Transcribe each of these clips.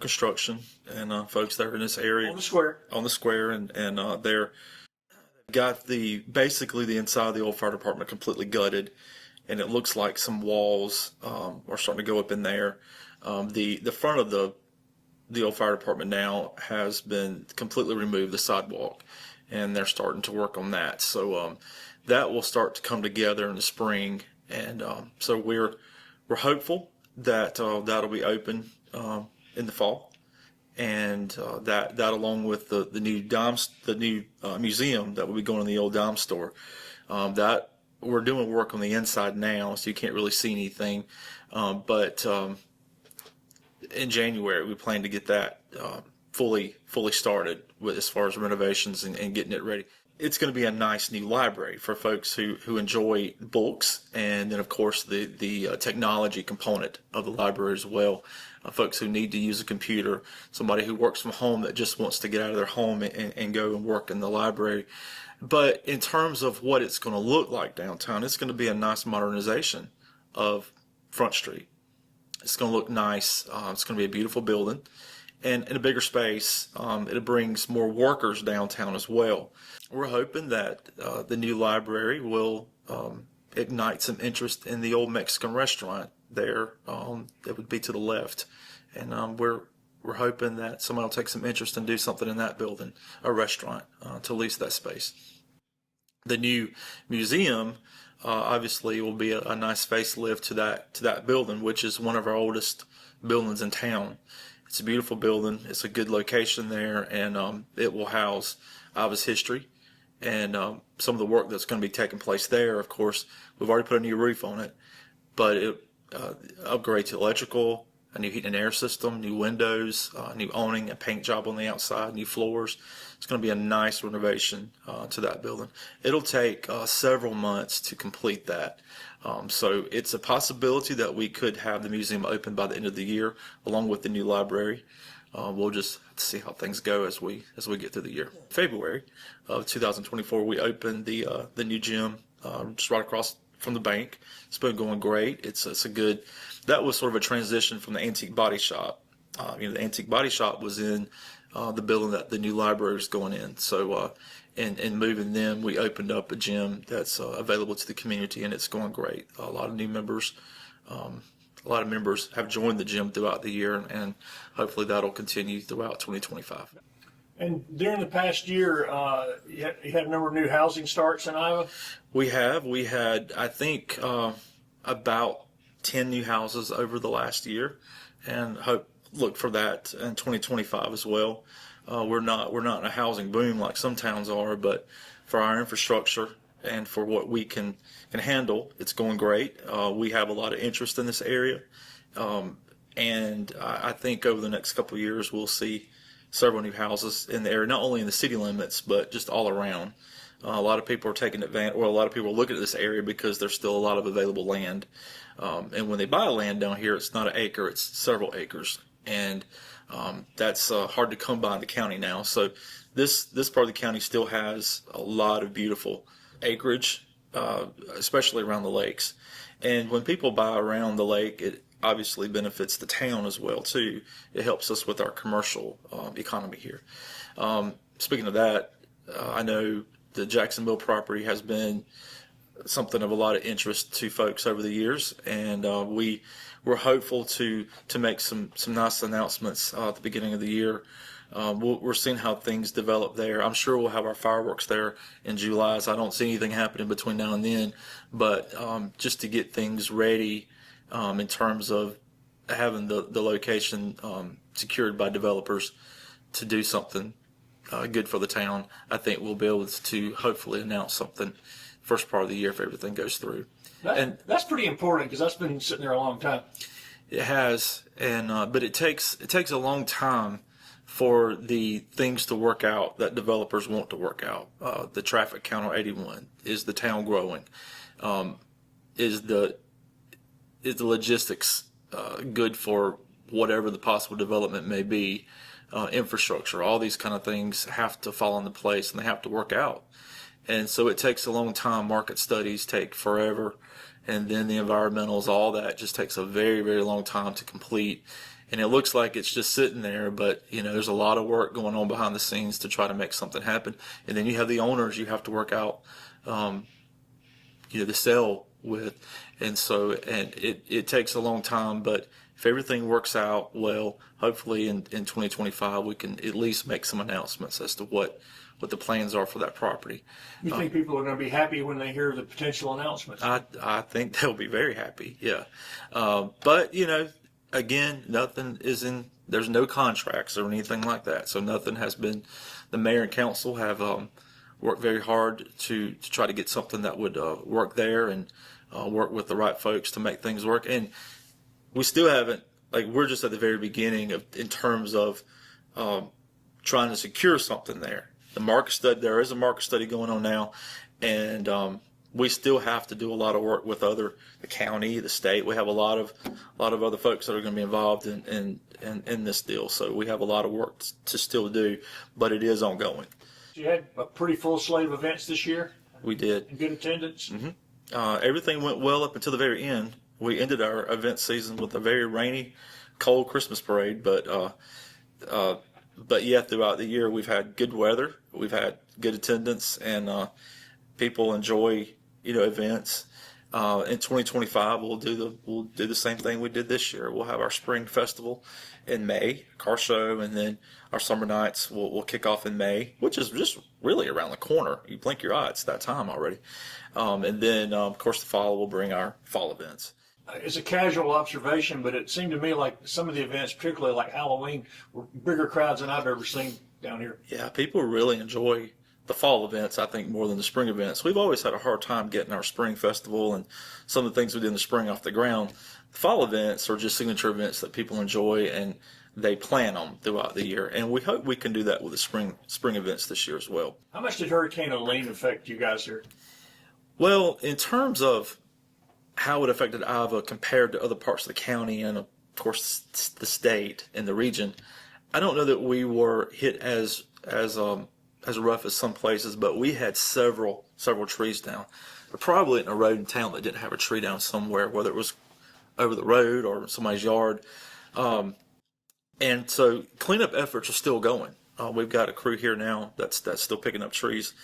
Construction and folks that are in this area On the square. on the square, and they're got basically the inside of the old fire department completely gutted, and it looks like some walls are starting to go up in there. The front of the old fire department now has been completely removed, the sidewalk, and they're starting to work on that. So that will start to come together in the spring, and so we're hopeful that that'll be open in the fall, and that along with the new museum that will be going in the old dime store, that we're doing work on the inside now, so you can't really see anything, but in January we plan to get that fully started with as far as renovations and getting it ready. It's going to be a nice new library for folks who enjoy books, and then of course the technology component of the library as well. Folks who need to use a computer, somebody who works from home that just wants to get out of their home and go and work in the library. But in terms of what it's going to look like downtown, it's going to be a nice modernization of Front Street. It's going to look nice. It's going to be a beautiful building, and in a bigger space. It brings more workers downtown as well. We're hoping that the new library will ignite some interest in the old Mexican restaurant there. That would be to the left, and we're hoping that somebody will take some interest and do something in that building, a restaurant, to lease that space. The new museum obviously will be a nice facelift to that building, which is one of our oldest buildings in town. It's a beautiful building. It's a good location there, and it will house Iva's history and some of the work that's going to be taking place there. Of course, we've already put a new roof on it, but it upgrades to electrical, a new heat and air system, new windows, new awning, a paint job on the outside, new floors. It's going to be a nice renovation to that building. It'll take several months to complete that. So it's a possibility that we could have the museum open by the end of the year, along with the new library. We'll just have to see how things go as we get through the year. February of 2024, we opened the new gym just right across from the bank. It's been going great. It's a good. That was sort of a transition from the antique body shop. The antique body shop was in the building that the new library is going in. So in moving them, we opened up a gym that's available to the community, and it's going great. A lot of new members. A lot of members have joined the gym throughout the year, and hopefully that'll continue throughout 2025. And during the past year, you had a number of new housing starts in Iva? We had, I think, about 10 new houses over the last year, and look for that in 2025 as well. We're not in a housing boom like some towns are, but for our infrastructure and for what we can handle, it's going great. We have a lot of interest in this area, and I think over the next couple of years we'll see several new houses in the area, not only in the city limits but just all around. A lot of people are taking advantage, or a lot of people are looking at this area because there's still a lot of available land. And when they buy land down here, it's not an acre, it's several acres, and that's hard to come by in the county now. So this part of the county still has a lot of beautiful acreage, especially around the lakes. And when people buy around the lake, it obviously benefits the town as well too. It helps us with our commercial economy here. Speaking of that, I know the Jacksonville property has been something of a lot of interest to folks over the years, and we're hopeful to make some nice announcements at the beginning of the year. We're seeing how things develop there. I'm sure we'll have our fireworks there in July, so I don't see anything happening between now and then, but just to get things ready in terms of having the location secured by developers to do something good for the town, I think we'll be able to hopefully announce something first part of the year if everything goes through. That's pretty important because that's been sitting there a long time. It has, and but it takes a long time for the things to work out that developers want to work out. The traffic count on 81. Is the town growing? Is the logistics good for whatever the possible development may be? Infrastructure, all these kind of things have to fall into place, and they have to work out. And so it takes a long time. Market studies take forever, and then the environmentals, all that just takes a very, very long time to complete. and it looks like it's just sitting there, but there's a lot of work going on behind the scenes to try to make something happen. And then you have the owners you have to work out, the sale with, and it takes a long time, but if everything works out well, hopefully in 2025 we can at least make some announcements as to what the plans are for that property. You think people are going to be happy when they hear the potential announcements? I think they'll be very happy. Yeah. But again, there's no contracts or anything like that. So nothing has been, the mayor and council have worked very hard to try to get something that would work there and work with the right folks to make things work. And we still haven't, we're just at the very beginning in terms of trying to secure something there. There is a market study going on now, and we still have to do a lot of work with the county, the state. We have a lot of other folks that are going to be involved in this deal. So we have a lot of work to still do, but it is ongoing. You had a pretty full slate of events this year. We did. In good attendance. Mm-hmm. Everything went well up until the very end. We ended our event season with a very rainy, cold Christmas parade, but yeah, throughout the year we've had good weather, we've had good attendance, and people enjoy events. In 2025 we'll do the same thing we did this year. We'll have our spring festival in May, car show, and then our summer nights will kick off in May, which is just really around the corner. You blink your eye, it's that time already. And then of course the fall will bring our fall events. It's a casual observation, but it seemed to me like some of the events, particularly like Halloween, were bigger crowds than I've ever seen down here. Yeah, people really enjoy the fall events, I think, more than the spring events. We've always had a hard time getting our spring festival and some of the things we did in the spring off the ground. The fall events are just signature events that people enjoy, and they plan them throughout the year. And we hope we can do that with the spring events this year as well. How much did Hurricane Helene affect you guys here? Well, in terms of how it affected Iowa compared to other parts of the county and, of course, the state and the region, I don't know that we were hit as rough as some places, but we had several trees down. There probably isn't a road in town that didn't have a tree down somewhere, whether it was over the road or somebody's yard. And so cleanup efforts are still going. We've got a crew here now that's still picking up trees.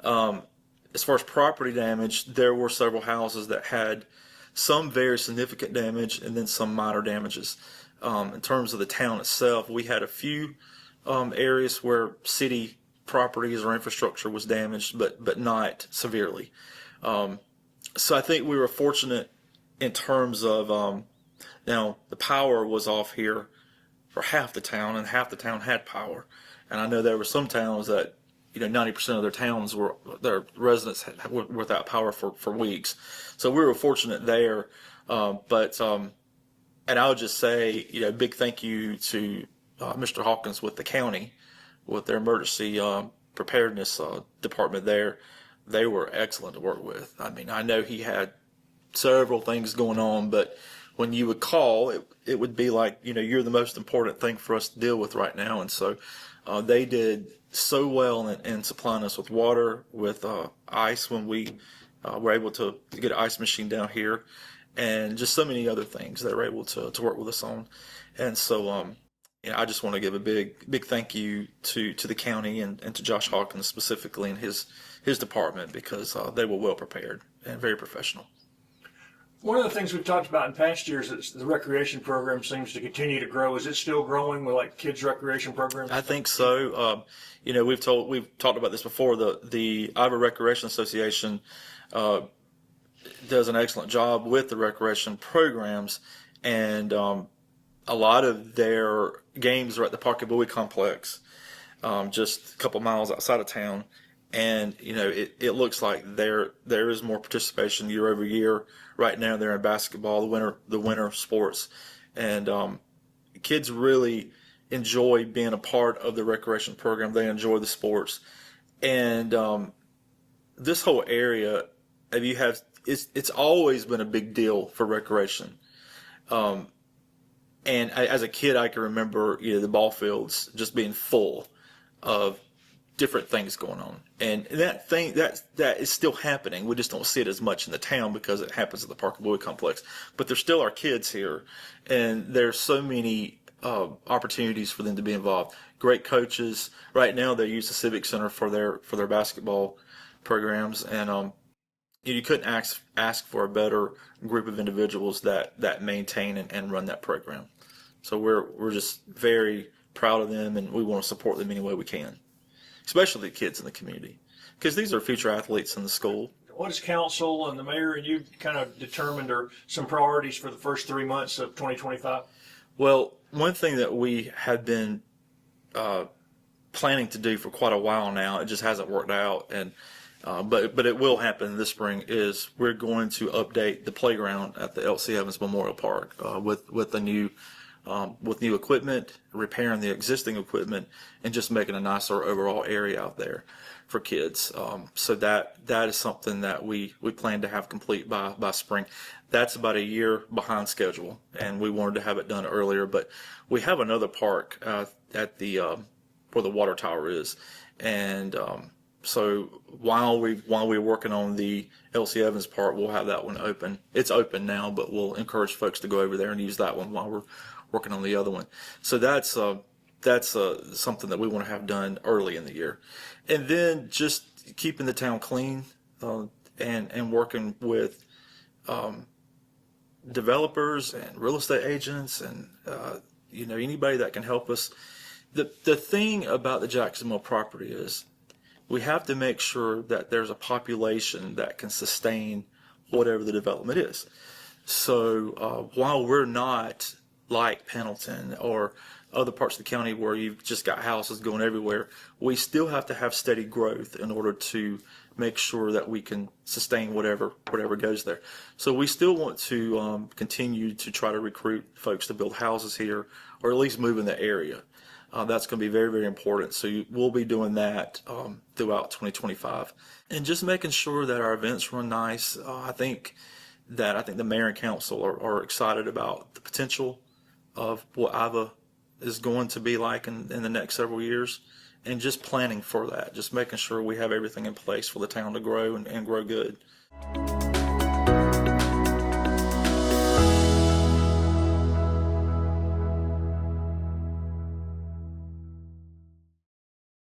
As far as property damage, there were several houses that had some very significant damage and then some minor damages. In terms of the town itself, we had a few areas where city properties or infrastructure was damaged, but not severely. So I think we were fortunate in terms of now the power was off here for half the town, and half the town had power. And I know there were some towns that 90% of their residents were without power for weeks. So we were fortunate there. And I would just say, big thank you to Mr. Hawkins with the county, with their emergency preparedness department there. They were excellent to work with. I mean, I know he had several things going on, but when you would call, it would be like, you're the most important thing for us to deal with right now. And so they did so well in supplying us with water, with ice when we were able to get an ice machine down here, and just so many other things they were able to work with us on. And so I just want to give a big thank you to the county and to Josh Hawkins specifically and his department, because they were well prepared and very professional. One of the things we've talked about in past years is the recreation program seems to continue to grow. Is it still growing with like kids recreation programs? I think so. We've talked about this before. The Iowa Recreation Association does an excellent job with the recreation programs, and a lot of their games are at the Pocket Bowie Complex, just a couple miles outside of town. And it looks like there is more participation year over year. Right now they're in basketball, the winter sports, and kids really enjoy being a part of the recreation program. They enjoy the sports, and this whole area, it's always been a big deal for recreation. And as a kid, I can remember the ball fields just being full of different things going on, and that is still happening. We just don't see it as much in the town because it happens at the Pocket Bowie Complex. But there still are kids here, and there's so many opportunities for them to be involved. Great coaches. Right now, they use the Civic Center for their basketball programs, and you couldn't ask for a better group of individuals that maintain and run that program. So we're just very proud of them, and we want to support them any way we can, especially the kids in the community, because these are future athletes in the school. What has council and the mayor and you kind of determined are some priorities for the first 3 months of 2025? Well, one thing that we have been planning to do for quite a while now, it just hasn't worked out, and but it will happen this spring, is we're going to update the playground at the L.C. Evans Memorial Park with new equipment, repairing the existing equipment, and just making a nicer overall area out there for kids. So that is something that we plan to have complete by spring. That's about a year behind schedule, and we wanted to have it done earlier. But we have another park at the where the water tower is, and so while we're working on the L.C. Evans part, we'll have that one open. It's open now, but we'll encourage folks to go over there and use that one while we're working on the other one. So that's something that we want to have done early in the year. And then just keeping the town clean and working with developers and real estate agents and anybody that can help us. The thing about the Jacksonville property is we have to make sure that there's a population that can sustain whatever the development is. So while we're not like Pendleton or other parts of the county where you've just got houses going everywhere, we still have to have steady growth in order to make sure that we can sustain whatever goes there. So we still want to continue to try to recruit folks to build houses here, or at least move in the area. That's going to be very, very important. So we'll be doing that throughout 2025, and just making sure that our events run nice. I think the mayor and council are excited about the potential of what IVA is going to be like in the next several years, and just planning for that, just making sure we have everything in place for the town to grow and grow good.